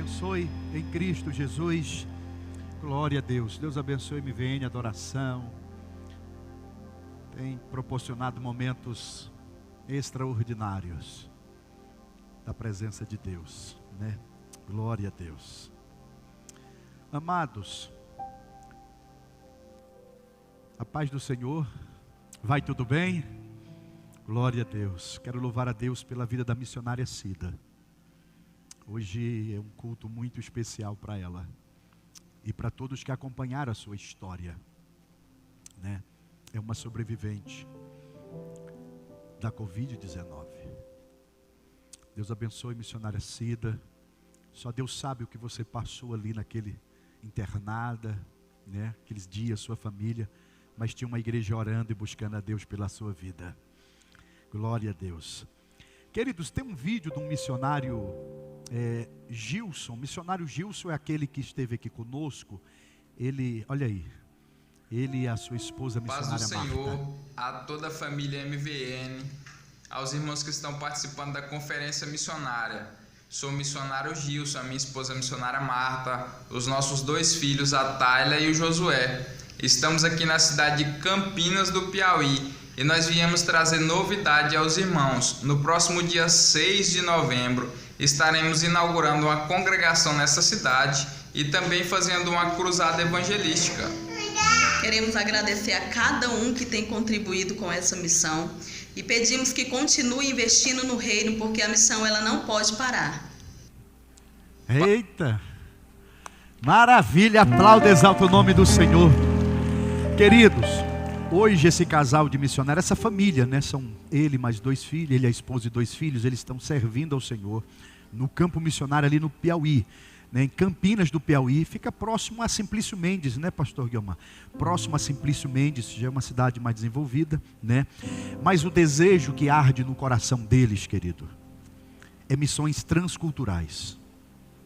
abençoe em Cristo Jesus. Glória a Deus. Deus abençoe MVN, adoração. Tem proporcionado momentos extraordinários da presença de Deus, né? Glória a Deus. Amados, a paz do Senhor. Vai tudo bem? Glória a Deus. Quero louvar a Deus pela vida da missionária Cida. Hoje é um culto muito especial para ela e para todos que acompanharam a sua história, né? É uma sobrevivente da Covid-19. Deus abençoe missionária Cida. Só Deus sabe o que você passou ali naquele internada, né? Aqueles dias, sua família, mas tinha uma igreja orando e buscando a Deus pela sua vida. Glória a Deus. Queridos, tem um vídeo de um missionário Gilson. O missionário Gilson é aquele que esteve aqui conosco. Ele, olha aí, ele e a sua esposa missionária Paz do Senhor, Marta. a toda a família MVN, aos irmãos que estão participando da conferência missionária. Sou o missionário Gilson, a minha esposa a missionária Marta, os nossos 2 filhos, a Tayla e o Josué. Estamos aqui na cidade de Campinas do Piauí e nós viemos trazer novidade aos irmãos. No próximo dia 6 de novembro, estaremos inaugurando uma congregação nessa cidade e também fazendo uma cruzada evangelística. Queremos agradecer a cada um que tem contribuído com essa missão e pedimos que continue investindo no reino, porque a missão ela não pode parar. Eita! Maravilha! Aplauda, exalta o nome do Senhor. Queridos, hoje esse casal de missionários, essa família, né? São ele mais 2 filhos, ele, a esposa e 2 filhos, eles estão servindo ao Senhor no campo missionário ali no Piauí, né? Em Campinas do Piauí, fica próximo a Simplício Mendes, né, pastor Guilmar? Próximo a Simplício Mendes, já é uma cidade mais desenvolvida, né? Mas o desejo que arde no coração deles, querido, é missões transculturais,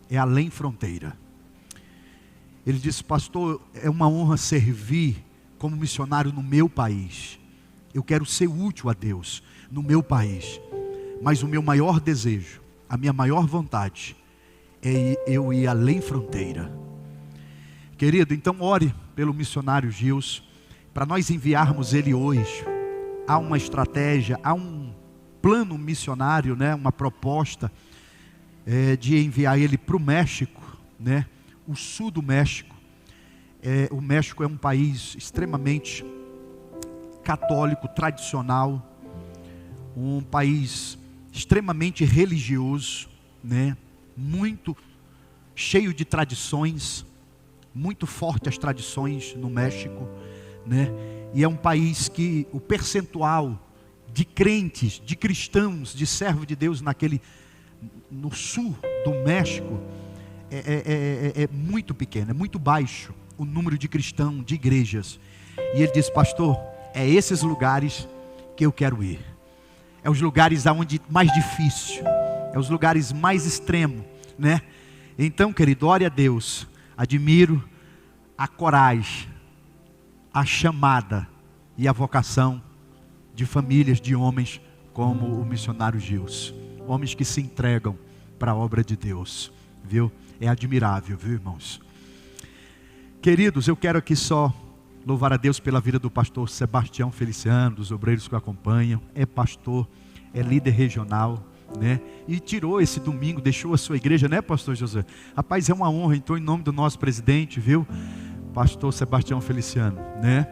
é além fronteira. Ele disse: pastor, é uma honra servir como missionário no meu país. Eu quero ser útil a Deus no meu país. Mas o meu maior desejo, a minha maior vontade é eu ir além fronteira. Querido, então ore pelo missionário Gilson, para nós enviarmos ele hoje. Há uma estratégia, há um plano missionário, né? Uma proposta de enviar ele para o México, né? O sul do México. O México é um país extremamente católico, tradicional, um país extremamente religioso, né? Muito cheio de tradições, muito forte as tradições no México, né? E é um país que o percentual de crentes, de cristãos, de servos de Deus no sul do México é muito pequeno, é muito baixo o número de cristãos, de igrejas. E ele disse: pastor, é esses lugares que eu quero ir. É os lugares aonde mais difícil, é os lugares mais extremos, né? Então, querido, ore a Deus. Admiro a coragem, a chamada e a vocação de famílias, de homens como o missionário Gilson. Homens que se entregam para a obra de Deus, viu? É admirável, viu, irmãos? Queridos, eu quero aqui só louvar a Deus pela vida do pastor Sebastião Feliciano, dos obreiros que o acompanham. É pastor, é líder regional, né? E tirou esse domingo, deixou a sua igreja, né, pastor José? Rapaz, é uma honra. Então, em nome do nosso presidente, viu? Pastor Sebastião Feliciano, né?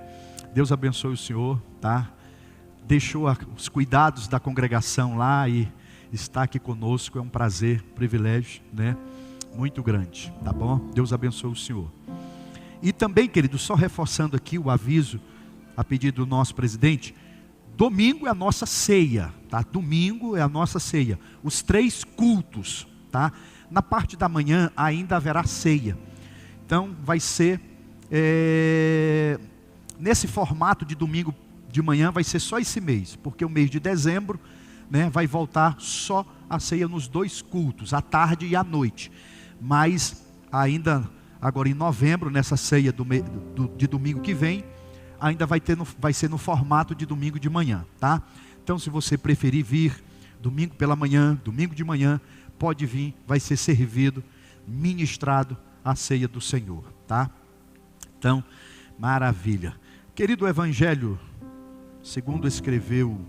Deus abençoe o senhor, tá? Deixou os cuidados da congregação lá e está aqui conosco. É um prazer, privilégio, né? Muito grande, tá bom? Deus abençoe o senhor. E também, querido, só reforçando aqui o aviso, a pedido do nosso presidente, domingo é a nossa ceia, tá? Domingo é a nossa ceia. Os 3 cultos, tá? Na parte da manhã ainda haverá ceia. Então vai ser, nesse formato de domingo de manhã, vai ser só esse mês, porque o mês de dezembro, né, vai voltar só a ceia nos 2 cultos, à tarde e à noite. Mas ainda agora em novembro, nessa ceia de domingo que vem, ainda vai ser no formato de domingo de manhã, tá? Então, se você preferir vir domingo pela manhã, domingo de manhã, pode vir, vai ser servido ministrado a ceia do Senhor, tá? Então, maravilha. Querido, Evangelho segundo escreveu,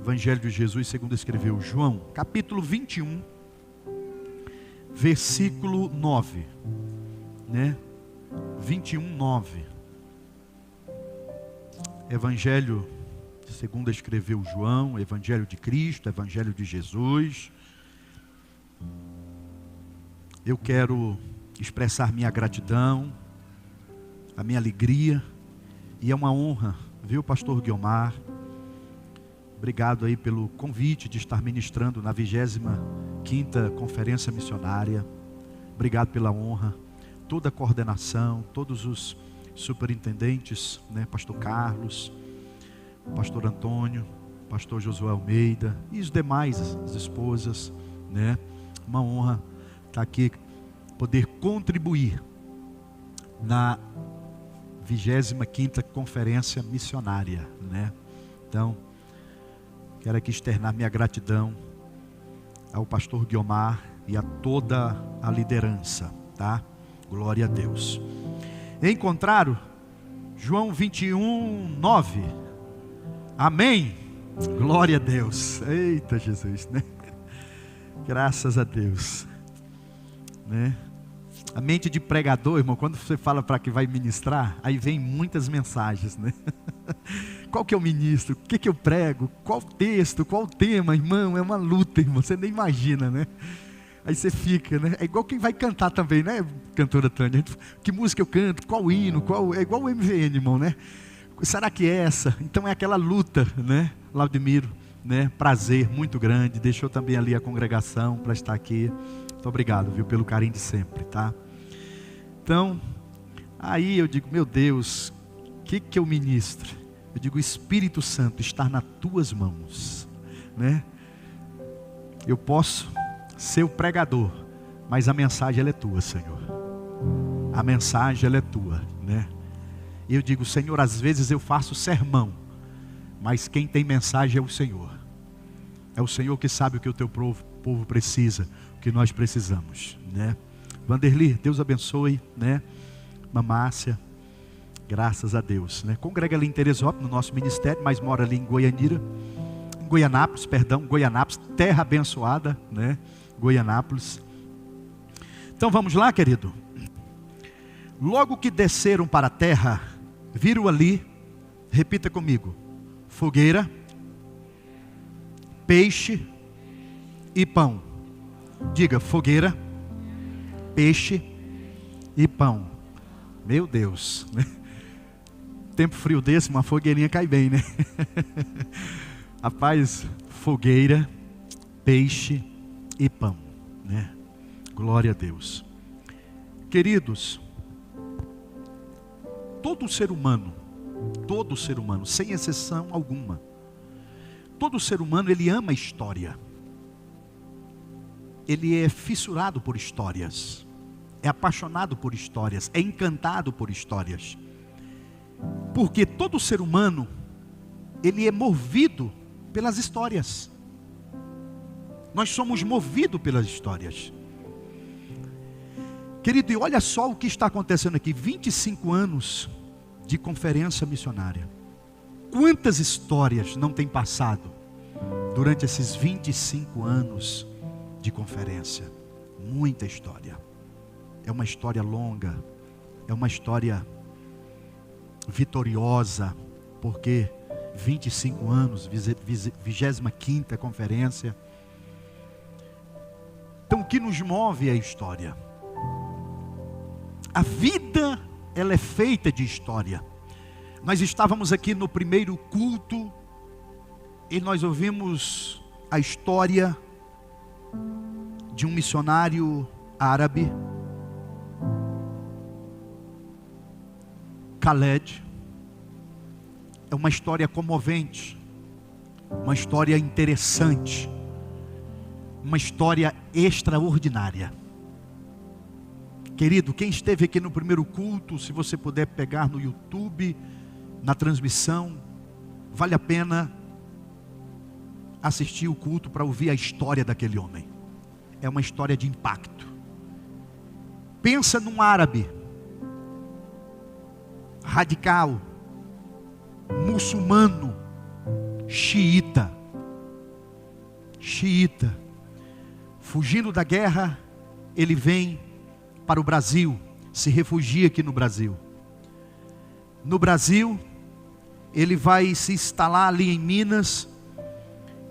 Evangelho de Jesus segundo escreveu João, capítulo 21, versículo 9, né? 21, 9. Evangelho segundo escreveu João, Evangelho de Cristo, Evangelho de Jesus. Eu quero expressar minha gratidão, a minha alegria, e é uma honra, viu, pastor Guiomar? Obrigado aí pelo convite de estar ministrando na 25ª Conferência Missionária. Obrigado pela honra, toda a coordenação, todos os superintendentes, né, pastor Carlos, pastor Antônio, pastor Josué Almeida e os demais, as esposas, né? Uma honra estar aqui, poder contribuir na 25ª Conferência Missionária, né? Então, quero aqui externar minha gratidão ao pastor Guiomar e a toda a liderança, tá? Glória a Deus. Encontraram? João 21, 9. Amém? Glória a Deus. Eita Jesus, né? Graças a Deus, né? A mente de pregador, irmão, quando você fala para que vai ministrar, aí vem muitas mensagens, né? Qual que é o ministro? O que que eu prego? Qual texto? Qual tema, irmão? É uma luta, irmão, você nem imagina, né? Aí você fica, né? É igual quem vai cantar também, né, cantora Tânia? Que música eu canto? Qual hino? É igual o MVN, irmão, né? Será que é essa? Então é aquela luta, né? Laudemiro, né? Prazer muito grande. Deixou também ali a congregação para estar aqui. Muito obrigado, viu, pelo carinho de sempre, tá? Então, aí eu digo, meu Deus, o que eu ministro? Eu digo, o Espírito Santo está nas tuas mãos, né? Eu posso ser o pregador, mas a mensagem ela é tua, Senhor. A mensagem ela é tua, né? E eu digo, Senhor, às vezes eu faço sermão, mas quem tem mensagem é o Senhor. É o Senhor que sabe o que o teu povo precisa, o que nós precisamos, né? Vanderli, Deus abençoe, né? Mamácia, graças a Deus, né? Congrega ali em Teresópolis, no nosso ministério, mas mora ali em Goianápolis, terra abençoada, né? Goianápolis. Então vamos lá, querido. Logo que desceram para a terra, viram ali, repita comigo, fogueira, peixe e pão. Diga, fogueira, peixe e pão. Meu Deus, né? Tempo frio desse, uma fogueirinha cai bem, né? Rapaz, fogueira, peixe e pão, né? Glória a Deus. Queridos, todo ser humano, sem exceção alguma, todo ser humano, ele ama história. Ele é fissurado por histórias, é apaixonado por histórias, é encantado por histórias. Porque todo ser humano, ele é movido pelas histórias. Nós somos movidos pelas histórias. Querido, e olha só o que está acontecendo aqui, 25 anos de conferência missionária. Quantas histórias não tem passado durante esses 25 anos de conferência? Muita história. É uma história longa, é uma história vitoriosa, porque 25 anos, 25ª conferência. Então o que nos move é a história. A vida, ela é feita de história. Nós estávamos aqui no primeiro culto e nós ouvimos a história de um missionário árabe, Khaled. É uma história comovente, uma história interessante, uma história extraordinária. Querido, quem esteve aqui no primeiro culto, se você puder pegar no YouTube, na transmissão, vale a pena assistir o culto para ouvir a história daquele homem. É uma história de impacto, Pensa num árabe radical, muçulmano, xiita, fugindo da guerra, ele vem para o Brasil, se refugia aqui no Brasil. No Brasil, ele vai se instalar ali em Minas,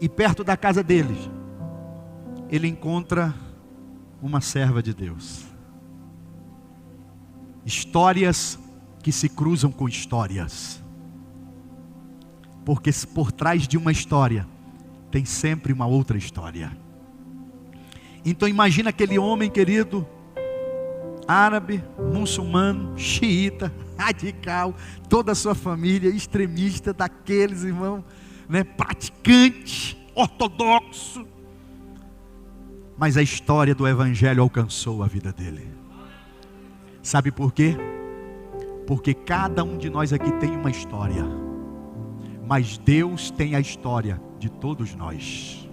e perto da casa dele, ele encontra uma serva de Deus. Histórias que se cruzam com histórias, porque por trás de uma história, tem sempre uma outra história. Então imagina aquele homem, querido, árabe, muçulmano, xiita, radical, toda a sua família extremista, daqueles irmãos, praticante, ortodoxo. Mas a história do evangelho alcançou a vida dele. Sabe por quê? Porque cada um de nós aqui tem uma história, mas Deus tem a história de todos nós.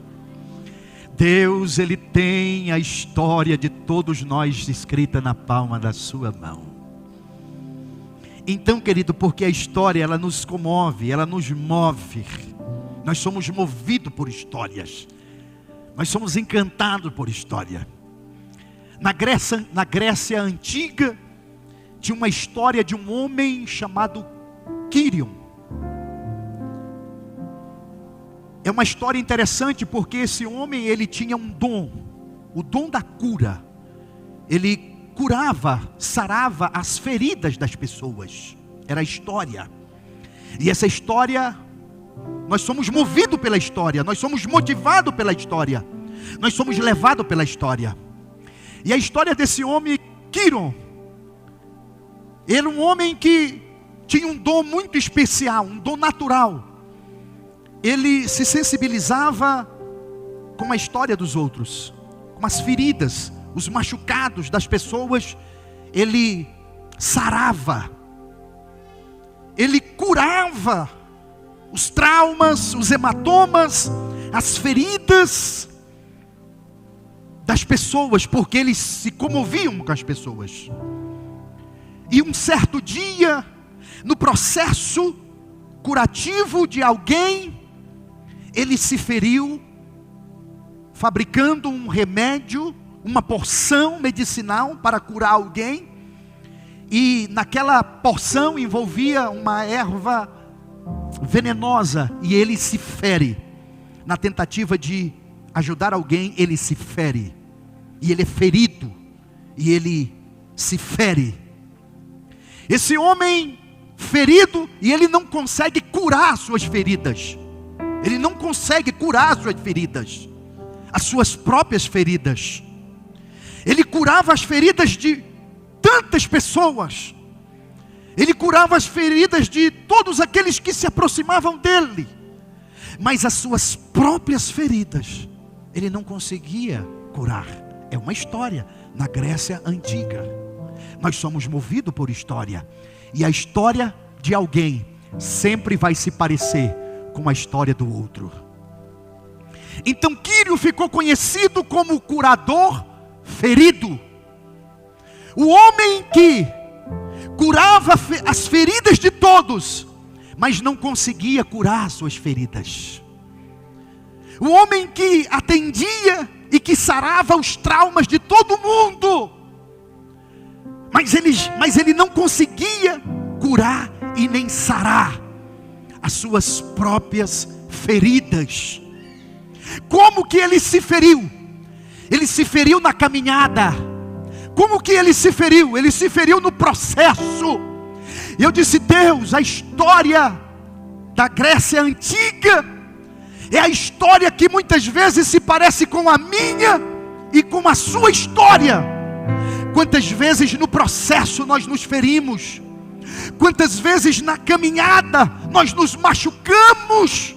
Deus, Ele tem a história de todos nós escrita na palma da sua mão. Então, querido, porque a história, ela nos comove, ela nos move. Nós somos movidos por histórias. Nós somos encantados por história. Na Grécia antiga, tinha uma história de um homem chamado Quírion. É uma história interessante porque esse homem, ele tinha um dom, o dom da cura. Ele curava, sarava as feridas das pessoas. Era a história. E essa história, nós somos movidos pela história, nós somos motivados pela história, nós somos levados pela história. E a história desse homem, Quírion, era um homem que tinha um dom muito especial, um dom natural. Ele se sensibilizava com a história dos outros, com as feridas, os machucados das pessoas. Ele sarava, ele curava os traumas, os hematomas, as feridas das pessoas, porque eles se comoviam com as pessoas. E um certo dia, no processo curativo de alguém, ele se feriu, fabricando um remédio, uma porção medicinal para curar alguém. E naquela porção envolvia uma erva venenosa, e ele se fere. Na tentativa de ajudar alguém, ele se fere. E ele é ferido, e ele se fere. Esse homem ferido, e ele não consegue curar suas feridas. Ele não consegue curar suas feridas, as suas próprias feridas. Ele curava as feridas de tantas pessoas. Ele curava as feridas de todos aqueles que se aproximavam dele. Mas as suas próprias feridas, ele não conseguia curar. É uma história na Grécia antiga. Nós somos movidos por história. E a história de alguém sempre vai se parecer com a história do outro. Então Quírion ficou conhecido como o curador ferido. O homem que curava as feridas de todos, mas não conseguia curar suas feridas. O homem que atendia e que sarava os traumas de todo mundo, mas ele não conseguia curar e nem sarar as suas próprias feridas. Como que ele se feriu? Ele se feriu na caminhada. Como que ele se feriu? Ele se feriu no processo. Eu disse: Deus, a história da Grécia antiga é a história que muitas vezes se parece com a minha e com a sua história. Quantas vezes no processo nós nos ferimos, quantas vezes na caminhada nós nos machucamos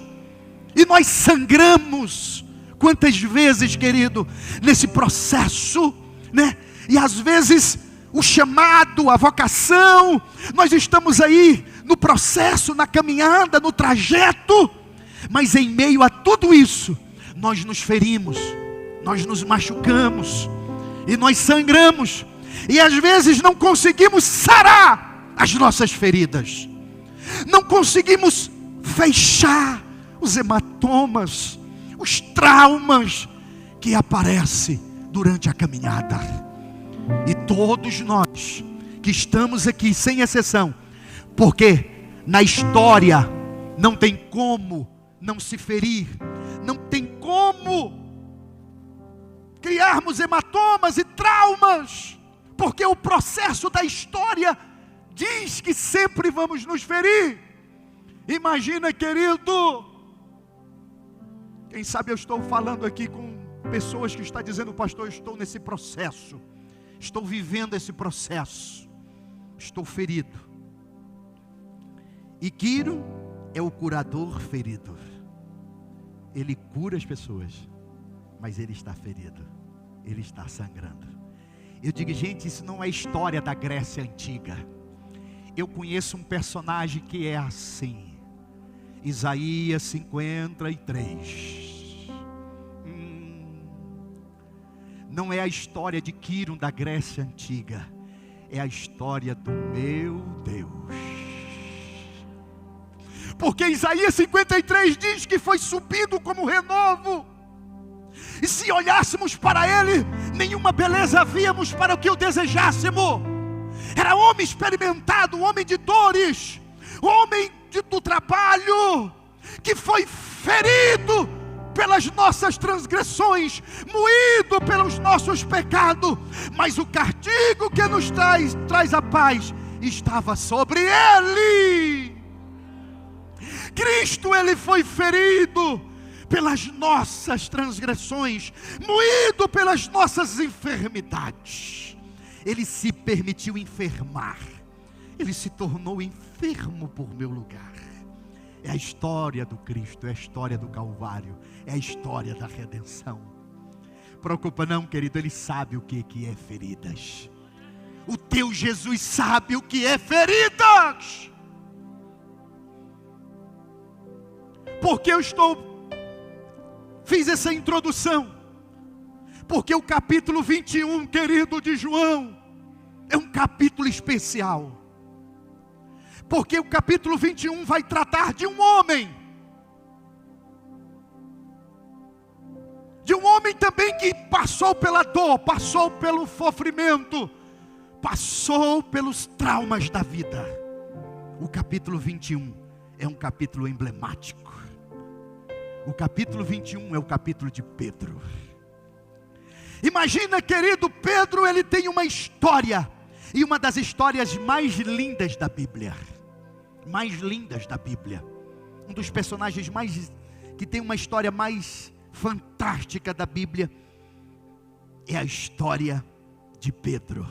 e nós sangramos. Quantas vezes, querido, nesse processo, e às vezes o chamado, a vocação, nós estamos aí no processo, na caminhada, no trajeto, mas em meio a tudo isso, nós nos ferimos, nós nos machucamos e nós sangramos. E às vezes não conseguimos sarar as nossas feridas. Não conseguimos fechar os hematomas, os traumas que aparecem durante a caminhada. E todos nós que estamos aqui, sem exceção, porque na história não tem como não se ferir, não tem como criarmos hematomas e traumas, porque o processo da história diz que sempre vamos nos ferir. Imagina, querido, quem sabe eu estou falando aqui com pessoas que estão dizendo: pastor, eu estou nesse processo, estou vivendo esse processo, estou ferido. E Quiro é o curador ferido. Ele cura as pessoas, mas ele está ferido, ele está sangrando. Eu digo, gente, isso não é história da Grécia Antiga. Eu conheço um personagem que é assim. Isaías 53. Não é a história de Quiro da Grécia Antiga, é a história do meu Deus. Porque Isaías 53 diz que foi subido como renovo. E se olhássemos para ele, nenhuma beleza havíamos para o que o desejássemos. Era homem experimentado, homem de dores, homem do trabalho, que foi ferido pelas nossas transgressões, moído pelos nossos pecados, mas o castigo que nos traz a paz estava sobre ele. Cristo, ele foi ferido pelas nossas transgressões, moído pelas nossas enfermidades. Ele se permitiu enfermar, ele se tornou enfermo por meu lugar. É a história do Cristo, é a história do Calvário, é a história da redenção. Preocupa não, querido, ele sabe o que é feridas. O teu Jesus sabe o que é feridas. Porque eu fiz essa introdução, porque o capítulo 21, querido, de João, é um capítulo especial. Porque o capítulo 21 vai tratar de um homem também que passou pela dor, passou pelo sofrimento, passou pelos traumas da vida. O capítulo 21 é um capítulo emblemático. O capítulo 21 é o capítulo de Pedro. Imagina, querido, Pedro, ele tem uma história, e uma das histórias mais lindas da Bíblia. Mais lindas da Bíblia. Um dos personagens que tem uma história mais fantástica da Bíblia é a história de Pedro.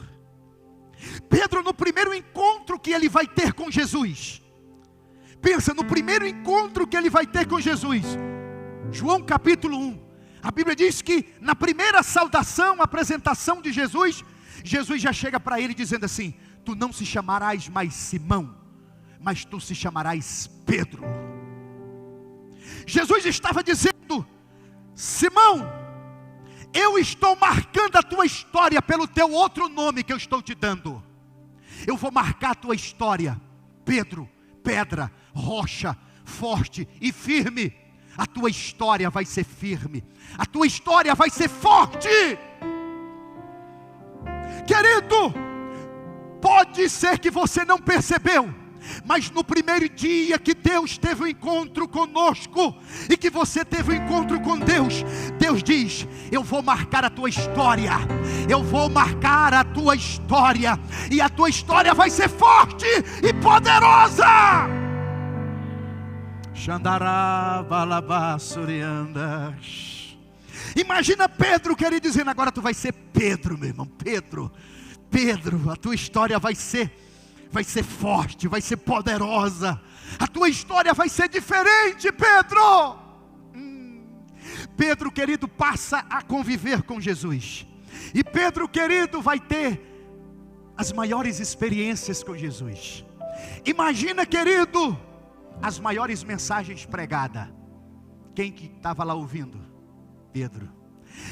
Pedro, no primeiro encontro que ele vai ter com Jesus. Pensa no primeiro encontro que ele vai ter com Jesus. João capítulo 1. A Bíblia diz que na primeira saudação, apresentação de Jesus, Jesus já chega para ele dizendo assim: tu não se chamarás mais Simão, mas tu se chamarás Pedro. Jesus estava dizendo: Simão, eu estou marcando a tua história pelo teu outro nome que eu estou te dando. Eu vou marcar a tua história, Pedro, pedra, rocha, forte e firme. A tua história vai ser firme, a tua história vai ser forte. Querido, pode ser que você não percebeu, mas no primeiro dia que Deus teve um encontro conosco, e que você teve um encontro com Deus, Deus diz: eu vou marcar a tua história, eu vou marcar a tua história, e a tua história vai ser forte e poderosa. Imagina Pedro, querido, dizendo: agora tu vai ser Pedro, meu irmão. Pedro, a tua história vai ser forte, vai ser poderosa. A tua história vai ser diferente, Pedro. Pedro, querido, passa a conviver com Jesus. E Pedro, querido, vai ter as maiores experiências com Jesus. Imagina, querido, as maiores mensagens pregadas. Quem que estava lá ouvindo? Pedro.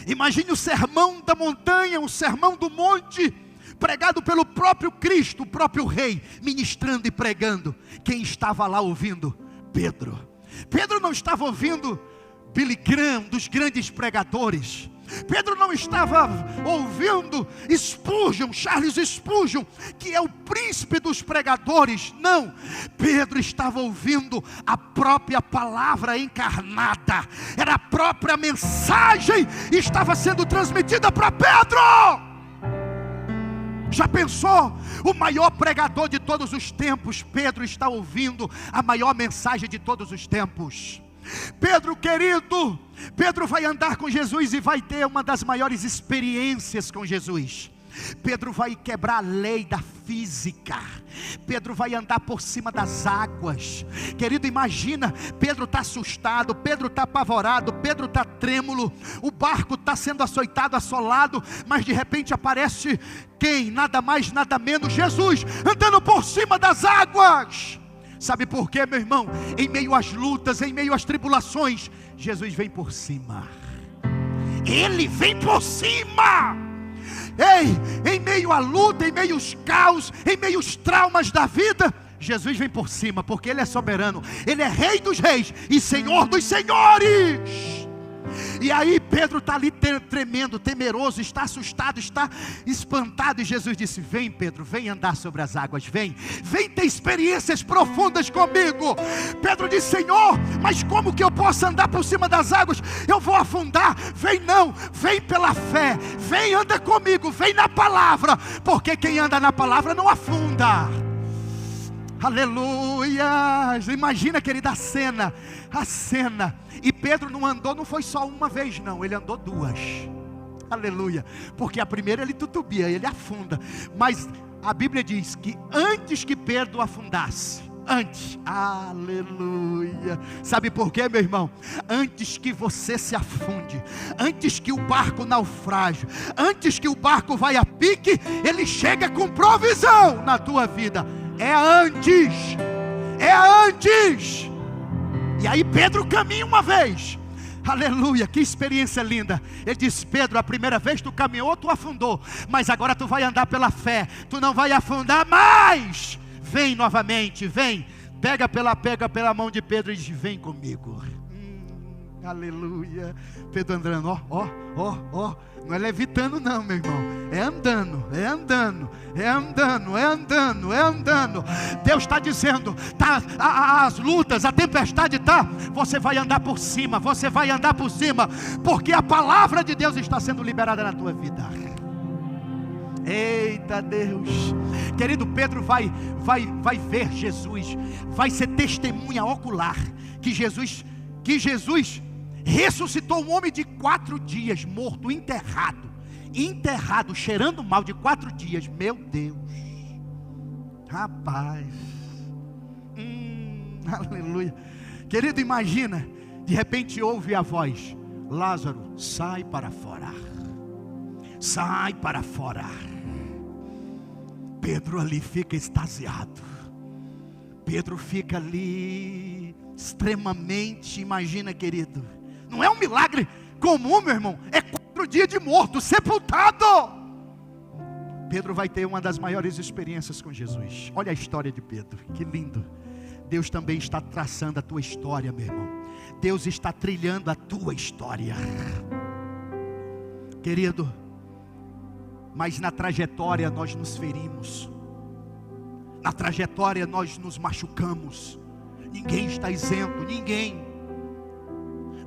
Imagine o sermão da montanha, o sermão do monte. pregado pelo próprio Cristo, o próprio Rei, ministrando e pregando. Quem estava lá ouvindo? Pedro. Pedro não estava ouvindo Billy Graham, dos grandes pregadores. Pedro não estava ouvindo Spurgeon, Charles Spurgeon, que é o príncipe dos pregadores. Não, Pedro estava ouvindo a própria palavra encarnada. Era a própria mensagem que estava sendo transmitida para Pedro. Já pensou? O maior pregador de todos os tempos, Pedro está ouvindo a maior mensagem de todos os tempos. Pedro querido, Pedro vai andar com Jesus e vai ter uma das maiores experiências com Jesus. Pedro vai quebrar a lei da física. Pedro vai andar por cima das águas. Querido, imagina, Pedro está assustado, Pedro está apavorado, Pedro está trêmulo, o barco está sendo açoitado, assolado, mas de repente aparece quem? Nada mais, nada menos, Jesus, andando por cima das águas. Sabe por quê, meu irmão? Em meio às lutas, em meio às tribulações, Jesus vem por cima. Ele vem por cima. Ei, em meio à luta, em meio aos caos, em meio aos traumas da vida, Jesus vem por cima, porque Ele é soberano. Ele é Rei dos reis e Senhor dos senhores. E aí Pedro está ali tremendo, temeroso, está assustado, está espantado. E Jesus disse: vem Pedro, vem andar sobre as águas, vem ter experiências profundas comigo. Pedro disse: Senhor, mas como que eu posso andar por cima das águas? Eu vou afundar. Vem não, vem pela fé, vem, anda comigo, vem na palavra, porque quem anda na palavra não afunda. Aleluia. Imagina, querida, a cena. E Pedro não andou, não foi só uma vez não, ele andou duas. Aleluia. Porque a primeira ele tutubia, ele afunda. Mas a Bíblia diz que antes que Pedro afundasse, aleluia. Sabe por quê, meu irmão? Antes que você se afunde, antes que o barco naufrage, antes que o barco vai a pique, ele chega com provisão na tua vida. É antes. E aí Pedro caminha uma vez. Aleluia, que experiência linda. Ele disse: Pedro, a primeira vez tu caminhou, tu afundou, mas agora tu vai andar pela fé, tu não vai afundar mais. Vem novamente, vem. Pega pela mão de Pedro e diz: vem comigo. Aleluia. Pedro andando, ó. Não é levitando não, meu irmão. É andando. Deus está dizendo, tá, as lutas, a tempestade tá, você vai andar por cima, porque a palavra de Deus está sendo liberada na tua vida. Eita Deus. Querido, Pedro vai ver Jesus, vai ser testemunha ocular que Jesus ressuscitou um homem de 4 dias, morto, enterrado, cheirando mal de 4 dias. Meu Deus, rapaz, aleluia. Querido, imagina, de repente ouve a voz: Lázaro, sai para fora. Pedro ali fica extasiado. Pedro fica ali extremamente, imagina, querido, não é um milagre comum, meu irmão, é 4 dias de morto, sepultado. Pedro vai ter uma das maiores experiências com Jesus. Olha a história de Pedro, que lindo. Deus também está traçando a tua história, meu irmão. Deus está trilhando a tua história, querido. Mas na trajetória nós nos ferimos, na trajetória nós nos machucamos. Ninguém está isento, ninguém.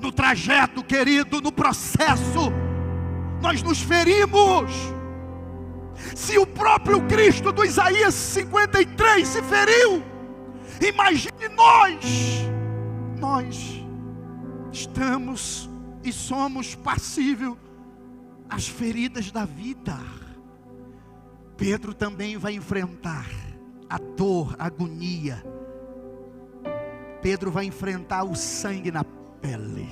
No trajeto, querido, no processo, nós nos ferimos. Se o próprio Cristo do Isaías 53 se feriu, imagine nós estamos e somos passíveis às feridas da vida. Pedro também vai enfrentar a dor, a agonia. Pedro vai enfrentar o sangue na pele.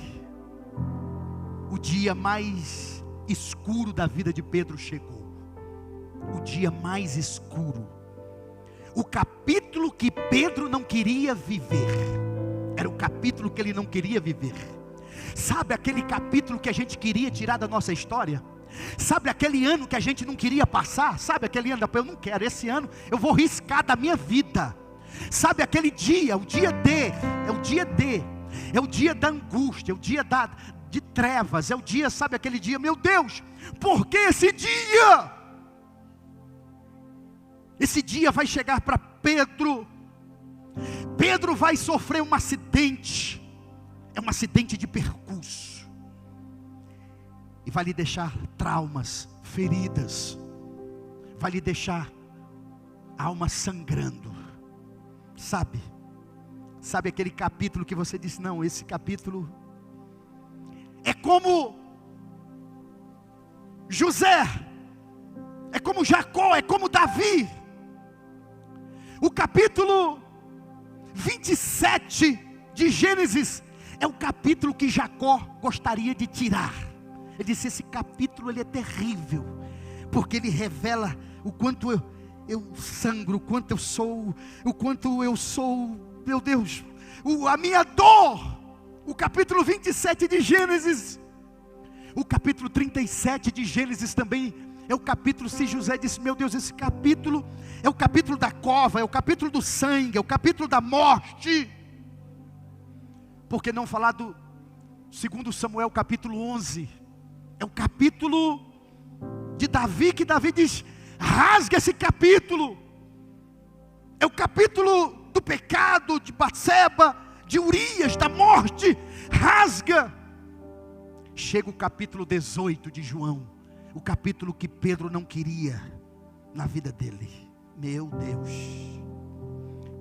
O dia mais escuro da vida de Pedro chegou. O dia mais escuro. O capítulo que Pedro não queria viver. Era o capítulo que ele não queria viver. Sabe aquele capítulo que a gente queria tirar da nossa história? Sabe aquele ano que a gente não queria passar? Sabe aquele ano, eu não quero, esse ano eu vou riscar da minha vida. Sabe aquele dia, o dia é o dia da angústia, é o dia de trevas, é o dia, sabe aquele dia, meu Deus, por que esse dia? Esse dia vai chegar para Pedro. Pedro vai sofrer um acidente, é um acidente de percurso, e vai lhe deixar traumas, feridas, vai lhe deixar a alma sangrando. Sabe aquele capítulo que você disse, não, esse capítulo é como José, é como Jacó, é como Davi. O capítulo 27 de Gênesis é o capítulo que Jacó gostaria de tirar. Ele disse, esse capítulo ele é terrível, porque ele revela o quanto eu sangro, o quanto eu sou, meu Deus, a minha dor. O capítulo 27 de Gênesis, o capítulo 37 de Gênesis também é o capítulo, se José disse, meu Deus, esse capítulo é o capítulo da cova, é o capítulo do sangue, é o capítulo da morte. Por que não falar do 2 Samuel capítulo 11, é o capítulo de Davi, que Davi diz, rasga esse capítulo. É o capítulo do pecado, de Batseba, de Urias, da morte, rasga. Chega o capítulo 18 de João, o capítulo que Pedro não queria na vida dele. Meu Deus,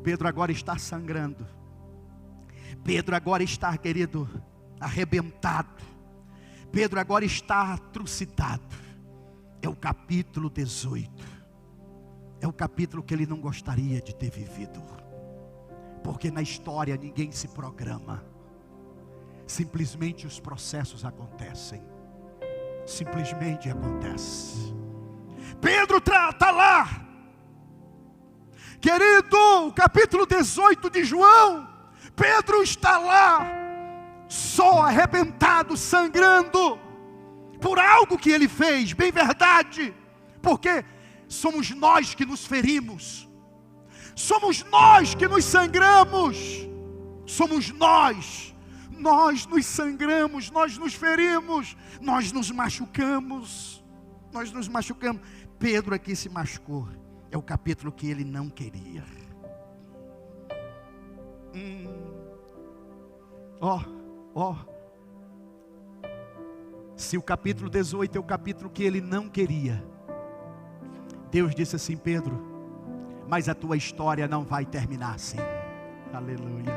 Pedro agora está sangrando, Pedro agora está, querido, arrebentado, Pedro agora está trucidado. É o capítulo 18, é o capítulo que ele não gostaria de ter vivido, porque na história ninguém se programa, simplesmente os processos acontecem, simplesmente acontece. Pedro está lá, querido, o capítulo 18 de João, Pedro está lá, só arrebentado, sangrando, por algo que ele fez, bem verdade, porque somos nós que nos ferimos, somos nós que nos sangramos, somos nós nos sangramos, nós nos ferimos, nós nos machucamos, Pedro aqui se machucou, é o capítulo que ele não queria. Se o capítulo 18 é o capítulo que ele não queria, Deus disse assim, Pedro, mas a tua história não vai terminar assim. Aleluia.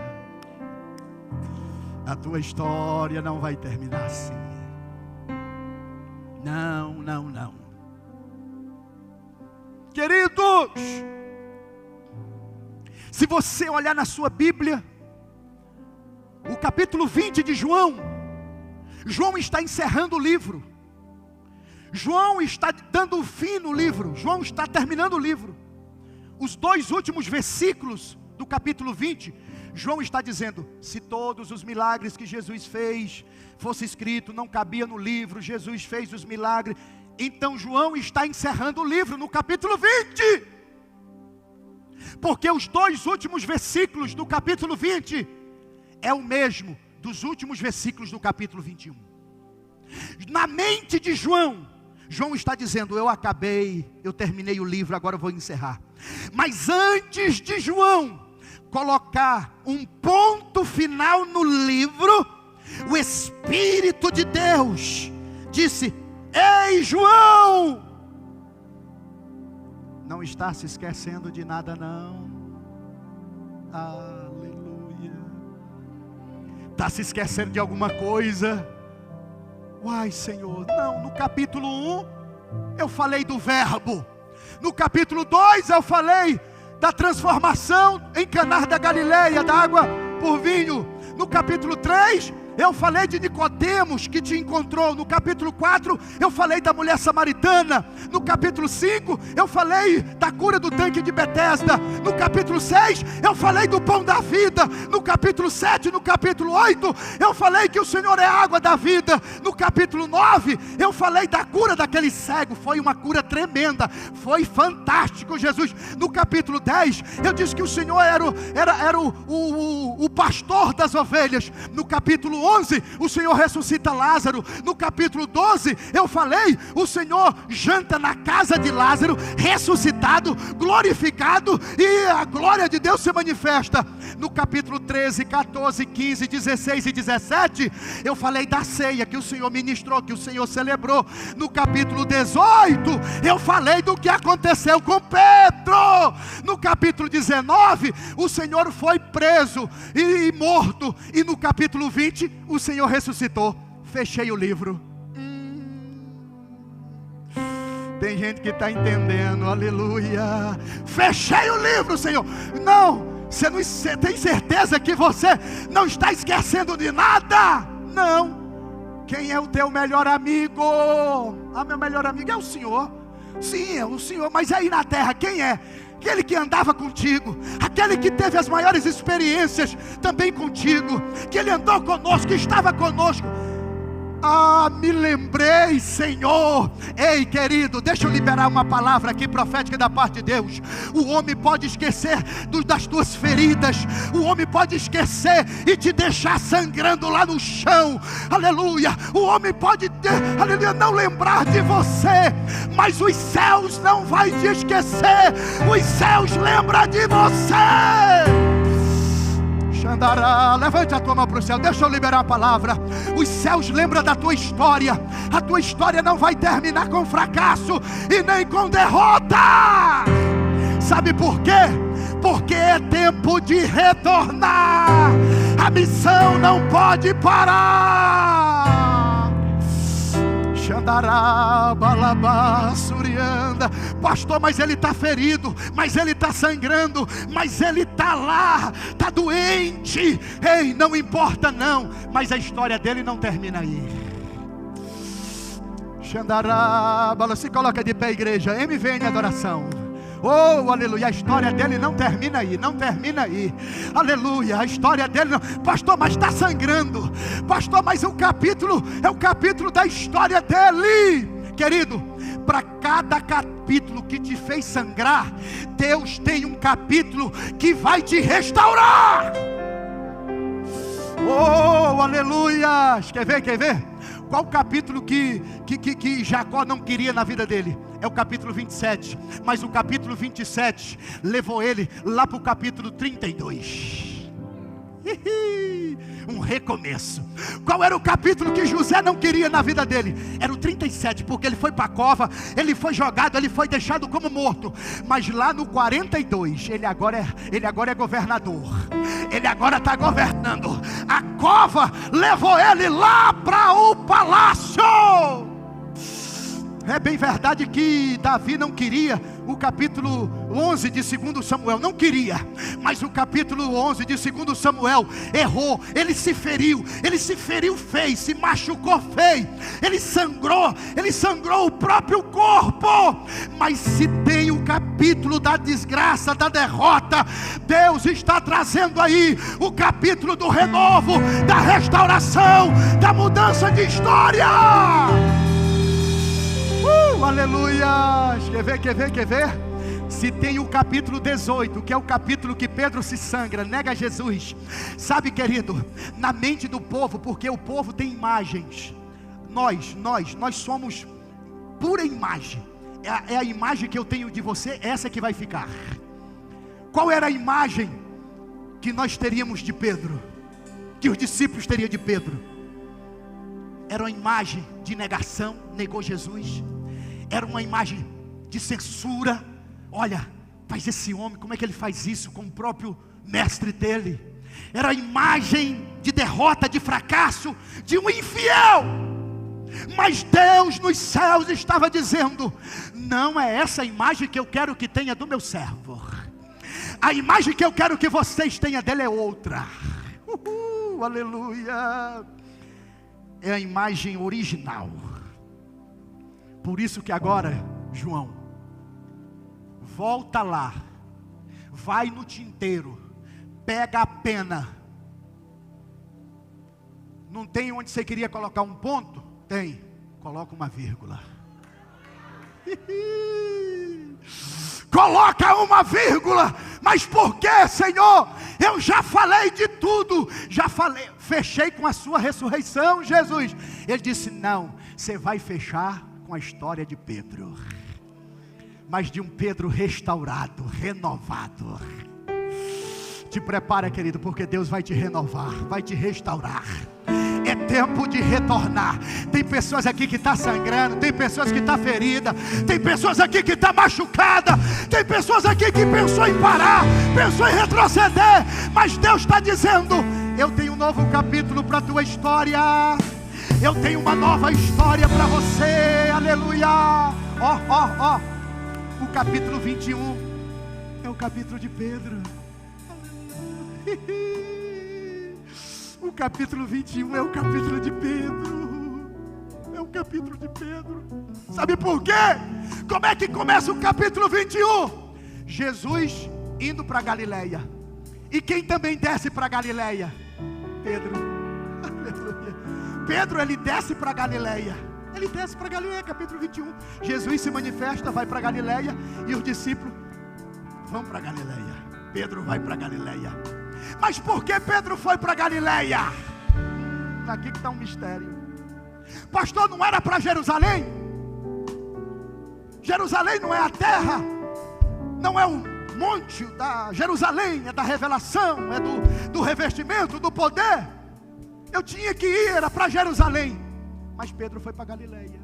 A tua história não vai terminar assim. Não. Queridos, se você olhar na sua Bíblia, o capítulo 20 de João está encerrando o livro. João está dando fim no livro. João está terminando o livro. Os 2 últimos versículos do capítulo 20, João está dizendo, se todos os milagres que Jesus fez fosse escrito, não cabia no livro, Jesus fez os milagres. Então João está encerrando o livro no capítulo 20. Porque os 2 últimos versículos do capítulo 20 é o mesmo dos últimos versículos do capítulo 21. Na mente de João está dizendo, eu terminei o livro, agora eu vou encerrar. Mas antes de João colocar um ponto final no livro, o Espírito de Deus disse, ei João, não está se esquecendo de nada não. Aleluia. Está se esquecendo de alguma coisa? Uai, Senhor, não, no capítulo 1 eu falei do verbo, no capítulo 2 eu falei da transformação em Caná da Galileia, da água por vinho, No capítulo 3, eu falei de Nicodemos que te encontrou. No capítulo 4, eu falei da mulher samaritana. No capítulo 5, eu falei da cura do tanque de Betesda. No capítulo 6, eu falei do pão da vida. No capítulo 7, no capítulo 8, eu falei que o Senhor é a água da vida. No capítulo 9, eu falei da cura daquele cego. Foi uma cura tremenda, foi fantástico, Jesus. No capítulo 10, eu disse que o Senhor era o pastor das ovelhas. No capítulo 11, o Senhor ressuscita Lázaro. No capítulo 12, eu falei, o Senhor janta na casa de Lázaro, ressuscitado, glorificado, e a glória de Deus se manifesta. No capítulo 13, 14, 15, 16 e 17, eu falei da ceia que o Senhor ministrou, que o Senhor celebrou. No capítulo 18, eu falei do que aconteceu com Pedro. No capítulo 19, o Senhor foi preso e morto. E no capítulo 20, o Senhor ressuscitou. Fechei o livro. Tem gente que está entendendo, aleluia. Fechei o livro, Senhor. Não, você tem certeza que você não está esquecendo de nada? Não. Quem é o teu melhor amigo? Meu melhor amigo é o Senhor. Sim, é o Senhor. Mas aí na terra, quem é? Aquele que andava contigo, aquele que teve as maiores experiências também contigo, que ele andou conosco, que estava conosco. Me lembrei, Senhor. Ei, querido, deixa eu liberar uma palavra aqui profética da parte de Deus. O homem pode esquecer das tuas feridas. O homem pode esquecer e te deixar sangrando lá no chão. Aleluia. O homem pode, aleluia, não lembrar de você, mas os céus não vai te esquecer. Os céus lembram de você. Levante a tua mão para o céu. Deixa eu liberar a palavra. Os céus lembram da tua história. A tua história não vai terminar com fracasso e nem com derrota. Sabe por quê? Porque é tempo de retornar. A missão não pode parar. Pastor, mas ele está ferido, mas ele está sangrando, mas ele está lá, está doente. Ei, não importa não, mas a história dele não termina aí. Se coloca de pé, igreja. MVN Adoração. Oh, aleluia, a história dele não termina aí, não termina aí. Aleluia, a história dele não. Pastor, mas está sangrando. Pastor, mas o capítulo é o capítulo da história dele. Querido, para cada capítulo que te fez sangrar, Deus tem um capítulo que vai te restaurar. Oh, aleluia. Quer ver? Qual o capítulo que Jacó não queria na vida dele? É o capítulo 27. Mas o capítulo 27 levou ele lá para o capítulo 32. Um recomeço. Qual era o capítulo que José não queria na vida dele? Era o 37, porque ele foi para a cova, ele foi jogado, ele foi deixado como morto. Mas lá no 42, ele agora é governador. Ele agora está governando. A cova levou ele lá para o palácio. É bem verdade que Davi não queria o capítulo 11 de 2 Samuel, não queria. Mas o capítulo 11 de 2 Samuel errou, ele se feriu feio, se machucou feio, ele sangrou o próprio corpo. Mas se tem o capítulo da desgraça, da derrota, Deus está trazendo aí o capítulo do renovo, da restauração, da mudança de história. Aleluia. Quer ver? Se tem o capítulo 18, que é o capítulo que Pedro se sangra, nega Jesus. Sabe, querido, na mente do povo, porque o povo tem imagens. Nós somos pura imagem. É a imagem que eu tenho de você, essa que vai ficar. Qual era a imagem que nós teríamos de Pedro? Que os discípulos teriam de Pedro? Era uma imagem de negação, negou Jesus. Era uma imagem de censura. Olha, faz esse homem, como é que ele faz isso com o próprio mestre dele? Era a imagem de derrota, de fracasso, de um infiel. Mas Deus nos céus estava dizendo: não é essa a imagem que eu quero que tenha do meu servo. A imagem que eu quero que vocês tenham dele é outra. Aleluia. É a imagem original. Por isso que agora, João, volta lá, vai no tinteiro, pega a pena. Não tem onde você queria colocar um ponto? Tem, coloca uma vírgula. Coloca uma vírgula. Mas por que, Senhor? Eu já falei de tudo, já falei, fechei com a sua ressurreição, Jesus. Ele disse, não, você vai fechar com a história de Pedro, mas de um Pedro restaurado, renovado. Te prepara, querido, porque Deus vai te renovar, vai te restaurar. É tempo de retornar. Tem pessoas aqui que estão sangrando, tem pessoas que estão feridas, tem pessoas aqui que estão machucadas, tem pessoas aqui que pensou em parar, pensou em retroceder, mas Deus está dizendo, eu tenho um novo capítulo para a tua história. Eu tenho uma nova história para você, aleluia. Ó, o capítulo 21 é o capítulo de Pedro. O capítulo 21 é o capítulo de Pedro. É o capítulo de Pedro. Sabe por quê? Como é que começa o capítulo 21? Jesus indo para Galileia. E quem também desce para Galileia? Pedro. Aleluia. Pedro, ele desce para Galileia. Ele desce para Galileia, capítulo 21. Jesus se manifesta, vai para Galileia. E os discípulos vão para Galileia. Pedro vai para Galileia. Mas por que Pedro foi para Galileia? Aqui que está um mistério. Pastor, não era para Jerusalém? Jerusalém não é a terra, não é o monte da Jerusalém, é da revelação, é do revestimento, do poder. Eu tinha que ir, era para Jerusalém. Mas Pedro foi para Galileia.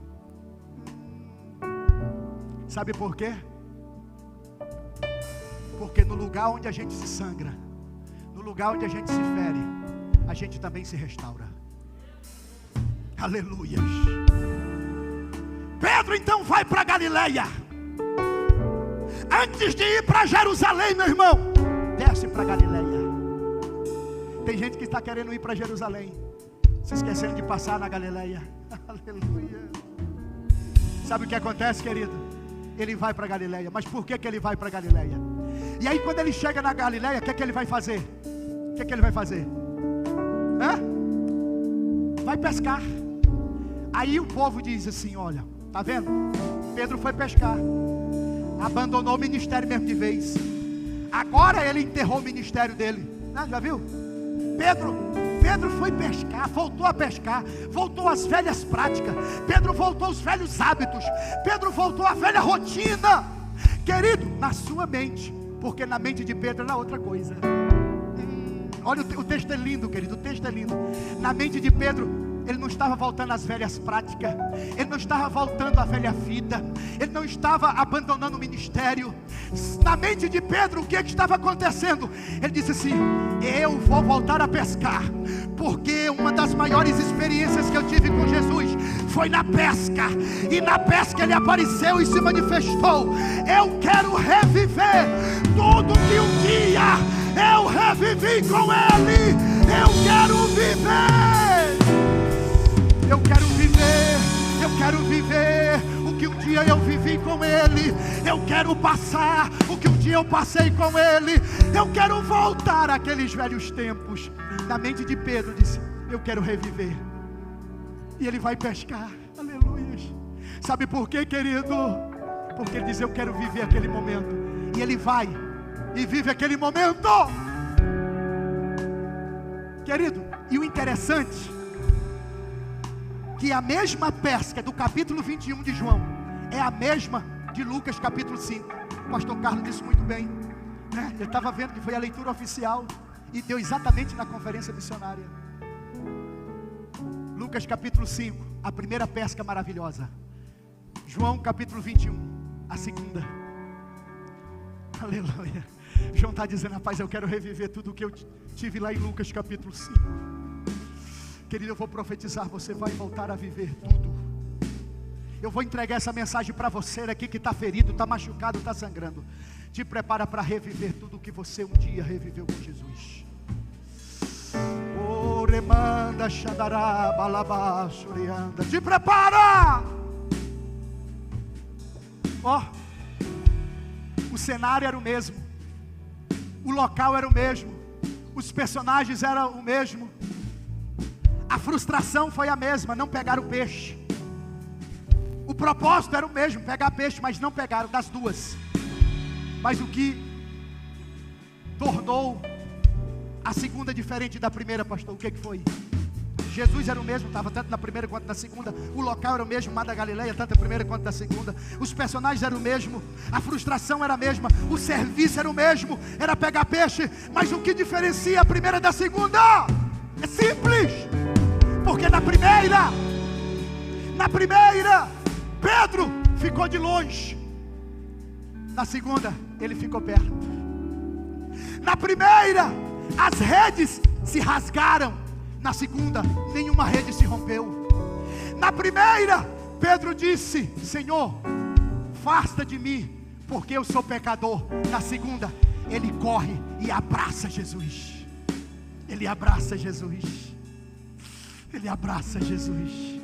Sabe por quê? Porque no lugar onde a gente se sangra, no lugar onde a gente se fere, a gente também se restaura. Aleluias. Pedro então vai para Galileia. Antes de ir para Jerusalém, meu irmão, desce para Galileia. Tem gente que está querendo ir para Jerusalém, se esquecendo de passar na Galileia. Aleluia. Sabe o que acontece, querido? Ele vai para Galileia. Mas por que ele vai para Galileia? E aí quando ele chega na Galileia, o que é que ele vai fazer? O que é que ele vai fazer? Vai pescar. Aí o povo diz assim, olha, tá vendo? Pedro foi pescar, abandonou o ministério mesmo de vez. Agora ele enterrou o ministério dele. Já viu? Pedro foi pescar, voltou a pescar, voltou às velhas práticas. Pedro voltou aos velhos hábitos. Pedro voltou à velha rotina. Querido, na sua mente, porque na mente de Pedro era outra coisa. Olha, o texto é lindo, querido, o texto é lindo. Na mente de Pedro, ele não estava voltando às velhas práticas, ele não estava voltando à velha vida, ele não estava abandonando o ministério. Na mente de Pedro, o que estava acontecendo? Ele disse assim, eu vou voltar a pescar, porque uma das maiores experiências que eu tive com Jesus foi na pesca, e na pesca ele apareceu e se manifestou. Eu quero reviver tudo que um dia eu revivi com ele. Eu quero viver. Eu quero viver o que um dia eu vivi com ele. Eu quero passar o que um dia eu passei com ele. Eu quero voltar àqueles velhos tempos. Na mente de Pedro disse, eu quero reviver. E ele vai pescar, aleluia. Sabe por quê, querido? Porque ele diz, eu quero viver aquele momento. E ele vai e vive aquele momento. Querido, e o interessante, que a mesma pesca do capítulo 21 de João é a mesma de Lucas capítulo 5. O pastor Carlos disse muito bem, né? Ele estava vendo que foi a leitura oficial e deu exatamente na conferência missionária. Lucas capítulo 5, a primeira pesca maravilhosa. João capítulo 21, a segunda. Aleluia. João está dizendo, rapaz, eu quero reviver tudo o que eu tive lá em Lucas capítulo 5. Querido, eu vou profetizar, você vai voltar a viver tudo. Eu vou entregar essa mensagem para você aqui que está ferido, está machucado, está sangrando. Te prepara para reviver tudo o que você um dia reviveu com Jesus. Oh, Remanda, Xandará, Balabá, Surianda. Te prepara! Ó, o cenário era o mesmo, o local era o mesmo, os personagens eram o mesmo, a frustração foi a mesma, não pegaram o peixe. O propósito era o mesmo, pegar peixe, mas não pegaram, das duas. Mas o que tornou a segunda diferente da primeira, pastor, o que foi? Jesus era o mesmo, estava tanto na primeira quanto na segunda. O local era o mesmo, Mar da Galileia, tanto na primeira quanto na segunda. Os personagens eram o mesmo, a frustração era a mesma, o serviço era o mesmo, era pegar peixe. Mas o que diferencia a primeira da segunda? É simples. Porque na primeira, Pedro ficou de longe. Na segunda, ele ficou perto. Na primeira, as redes se rasgaram. Na segunda, nenhuma rede se rompeu. Na primeira, Pedro disse: Senhor, afasta de mim, porque eu sou pecador. Na segunda, ele corre e abraça Jesus. Ele abraça Jesus. Ele abraça Jesus.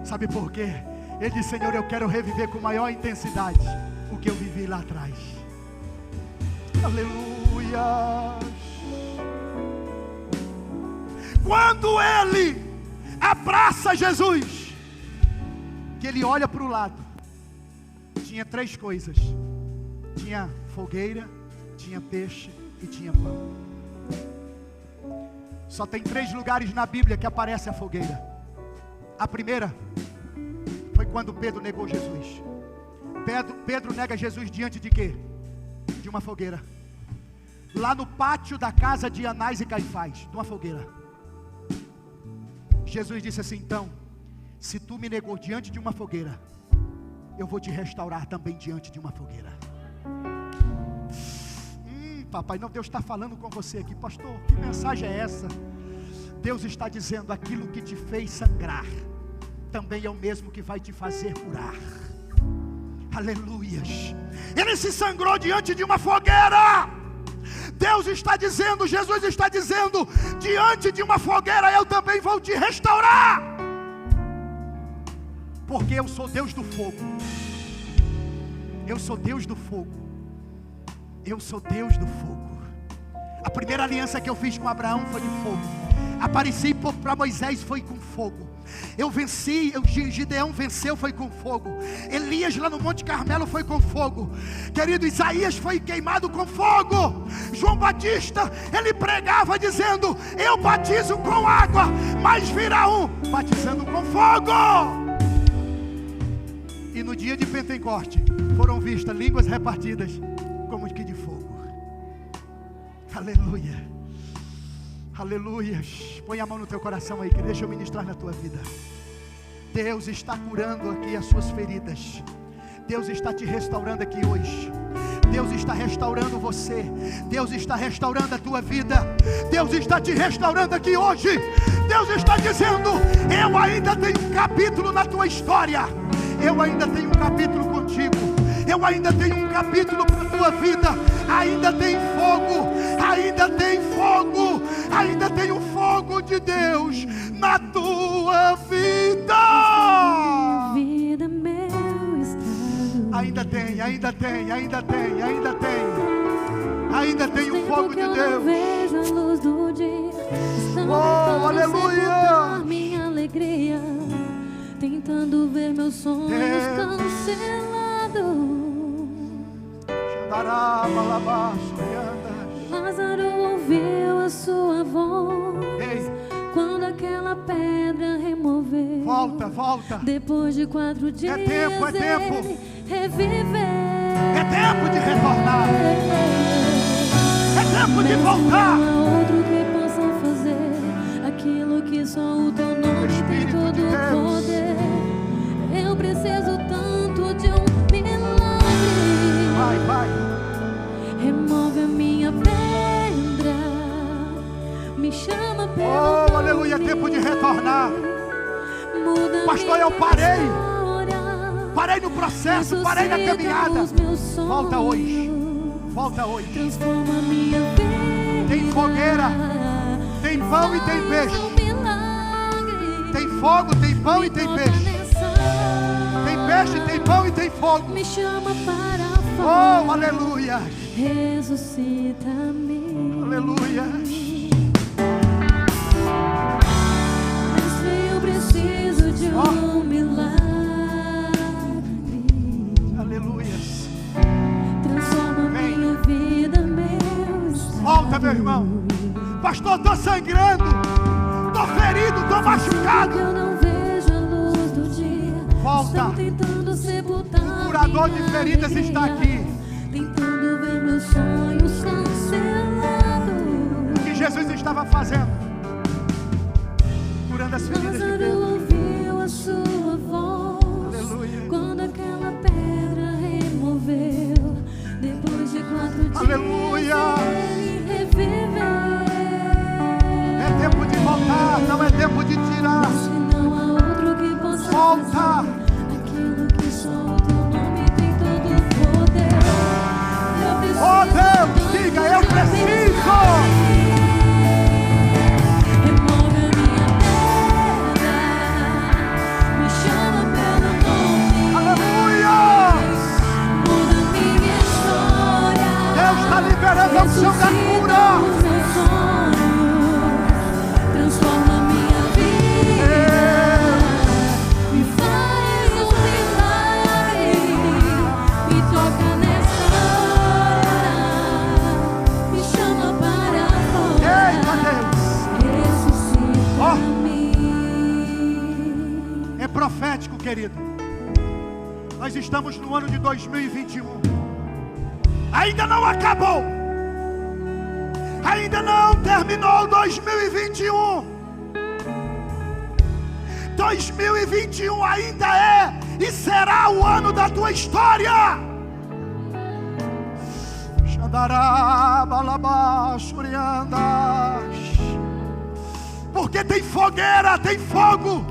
Sabe por quê? Ele disse: Senhor, eu quero reviver com maior intensidade o que eu vivi lá atrás. Aleluia. Quando ele abraça Jesus, que ele olha para o lado, tinha 3 coisas: tinha fogueira, tinha peixe e tinha pão. Só tem 3 lugares na Bíblia que aparece a fogueira. A primeira foi quando Pedro negou Jesus. Pedro nega Jesus diante de quê? De uma fogueira. Lá no pátio da casa de Anás e Caifás, de uma fogueira. Jesus disse assim: então, se tu me negou diante de uma fogueira, eu vou te restaurar também diante de uma fogueira. Papai, não, Deus está falando com você aqui. Pastor, que mensagem é essa? Deus está dizendo: aquilo que te fez sangrar também é o mesmo que vai te fazer curar. Aleluias. Ele se sangrou diante de uma fogueira. Deus está dizendo, Jesus está dizendo: diante de uma fogueira eu também vou te restaurar. Porque eu sou Deus do fogo. Eu sou Deus do fogo. Eu sou Deus do fogo. A primeira aliança que eu fiz com Abraão foi de fogo. Apareci para Moisés, foi com fogo. Eu venci, Gideão venceu, foi com fogo. Elias lá no Monte Carmelo foi com fogo. Querido, Isaías foi queimado com fogo. João Batista, ele pregava dizendo: eu batizo com água, mas virá um batizando com fogo. E no dia de Pentecoste foram vistas línguas repartidas como que de fogo. Aleluia. Aleluia. Põe a mão no teu coração aí, que deixa eu ministrar na tua vida. Deus está curando aqui as suas feridas. Deus está te restaurando aqui hoje. Deus está restaurando você. Deus está restaurando a tua vida. Deus está te restaurando aqui hoje. Deus está dizendo: eu ainda tenho um capítulo na tua história. Eu ainda tenho um capítulo contigo. Eu ainda tenho um capítulo para a tua vida. Ainda tem fogo. Ainda tem fogo. Ainda tem o fogo de Deus na tua vida. Ainda tem, ainda tem, ainda tem, ainda tem. Ainda tem o fogo de Deus. Oh, aleluia. Minha alegria, tentando ver meus sonhos cancelados. Lázaro ouviu a sua voz. Ei. Quando aquela pedra removeu. Volta. Depois de 4 dias é tempo. ele reviveu. É tempo de retornar. É tempo de voltar. Não há outro que possa fazer aquilo que só o teu nome tem todo o poder. Eu preciso tanto de um milagre. Vai. Remove a minha pedra, me chama pelo nome. Oh, aleluia, é tempo de retornar. Muda. Pastor, eu parei no processo, parei na caminhada. Volta hoje. Transforma minha vida. Tem fogueira, tem pão e tem peixe. fogo, tem pão e tem peixe. Tem peixe, tem pão e tem fogo. Me chama para Oh, fora. aleluia. Ressuscita-me. Aleluia. Mas eu preciso de um milagre. Aleluia. Transforma minha vida, meu estado. Volta, meu irmão. Pastor, estou sangrando. Estou ferido, estou machucado. Eu não vejo a luz do dia. Volta. Estão tentando sepultar. O curador de feridas está aqui. Tentando ver meus sonhos cancelados. O que Jesus estava fazendo? Curando as feridas de Lázaro Pedro. ouviu a sua voz. Aleluia. Quando aquela pedra removeu. Depois de 4 dias Aleluia. ele reviveu. É tempo de voltar, não é tempo de tirar. Se não há outro que possa Volta. fazer aquilo que só o teu nome tem todo o poder. Eu preciso Oh Deus, diga, eu preciso. Remove a minha pedra. Me chama pelo nome. Aleluia. Muda minha história. Deus está liberando a unção da cura. Ressuscita os meus sonhos. Transforma minha vida. Me faz um milagre. Me toca nessa hora. Me chama para Eita, fora. Ressuscita-me. É profético, querido. Nós estamos no ano de 2021. Ainda não acabou. Ainda não terminou 2021. 2021 ainda é e será o ano da tua história. Porque tem fogueira, tem fogo.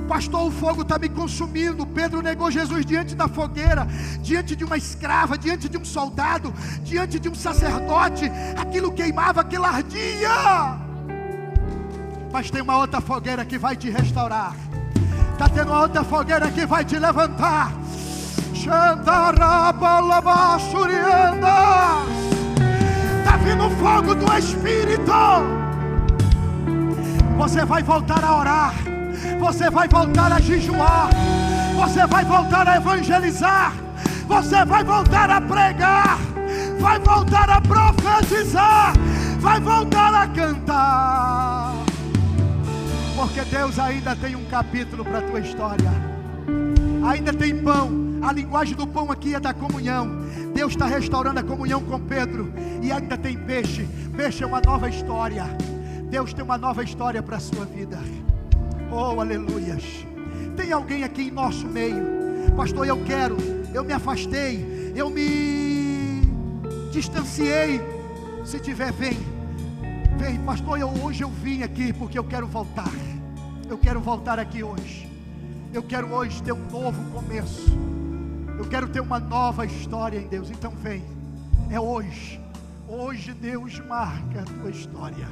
Pastor, o fogo está me consumindo. Pedro negou Jesus diante da fogueira, diante de uma escrava, diante de um soldado, diante de um sacerdote. Aquilo queimava, aquilo ardia. Mas tem uma outra fogueira que vai te restaurar. Está tendo uma outra fogueira que vai te levantar. Está vindo o fogo do Espírito. Você vai voltar a orar. Você vai voltar a jejuar. Você vai voltar a evangelizar. Você vai voltar a pregar. Vai voltar a profetizar. Vai voltar a cantar. Porque Deus ainda tem um capítulo para a tua história. Ainda tem pão. A linguagem do pão aqui é da comunhão. Deus está restaurando a comunhão com Pedro. E ainda tem peixe. Peixe é uma nova história. Deus tem uma nova história para a sua vida. Oh, aleluias. Tem alguém aqui em nosso meio. Pastor, eu me afastei, eu me distanciei. Se tiver, vem, pastor, hoje eu vim aqui porque eu quero voltar. Eu quero voltar aqui hoje. Eu quero hoje ter um novo começo. Eu quero ter uma nova história em Deus. Então vem, é hoje. Hoje Deus marca a tua história.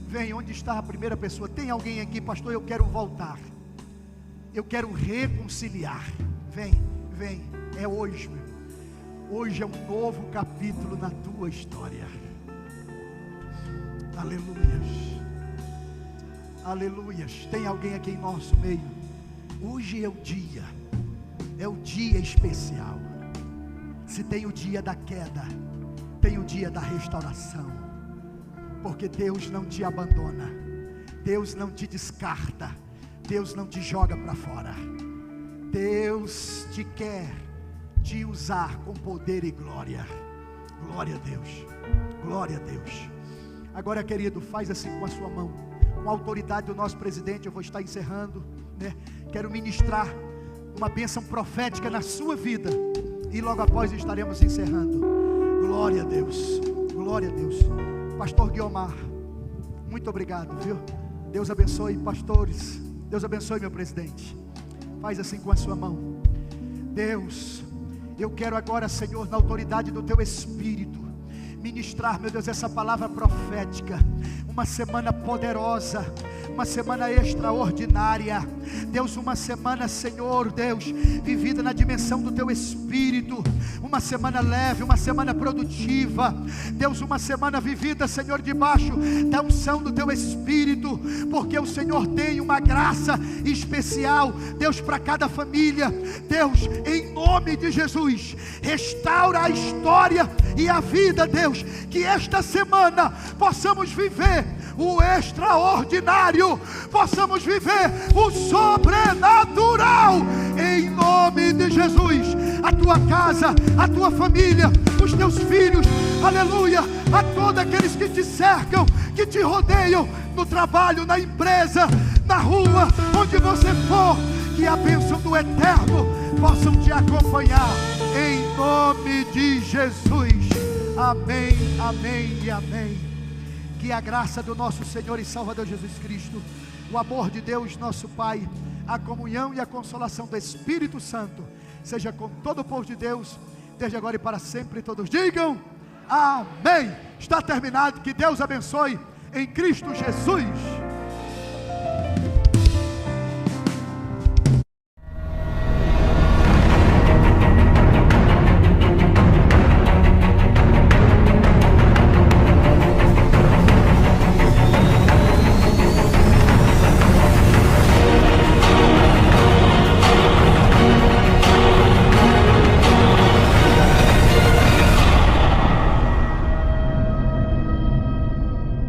Vem, onde está a primeira pessoa? Tem alguém aqui, pastor, eu quero voltar. Eu quero reconciliar. Vem, é hoje, meu. Hoje é um novo capítulo na tua história. Aleluias. Aleluias. Tem alguém aqui em nosso meio? Hoje é o dia especial. Se tem o dia da queda, tem o dia da restauração. Porque Deus não te abandona. Deus não te descarta. Deus não te joga para fora. Deus te quer te usar com poder e glória. Glória a Deus. Glória a Deus. Agora, querido, faz assim com a sua mão. Com a autoridade do nosso presidente, eu vou estar encerrando, né? Quero ministrar uma bênção profética na sua vida. E logo após estaremos encerrando. Glória a Deus. Glória a Deus. Pastor Guiomar, muito obrigado, viu? Deus abençoe, pastores. Deus abençoe, meu presidente. Faz assim com a sua mão. Deus, eu quero agora, Senhor, na autoridade do teu Espírito, ministrar, meu Deus, essa palavra profética. Uma semana poderosa. uma semana extraordinária. Deus, uma semana, Senhor Deus, vivida na dimensão do Teu Espírito, uma semana leve, uma semana produtiva. Deus, uma semana vivida, Senhor, debaixo da unção do Teu Espírito, porque o Senhor tem uma graça especial, Deus, para cada família. Deus, em nome de Jesus, restaura a história e a vida, Deus, que esta semana possamos viver o extraordinário, possamos viver o sobrenatural, em nome de Jesus. A tua casa, a tua família, os teus filhos, aleluia, a todos aqueles que te cercam, que te rodeiam, no trabalho, na empresa, na rua, onde você for, que a bênção do Eterno possam te acompanhar, em nome de Jesus. Amém, amém e amém. Que a graça do nosso Senhor e Salvador Jesus Cristo, o amor de Deus nosso Pai, a comunhão e a consolação do Espírito Santo seja com todo o povo de Deus, desde agora e para sempre. Todos digam amém. Está terminado. Que Deus abençoe em Cristo Jesus.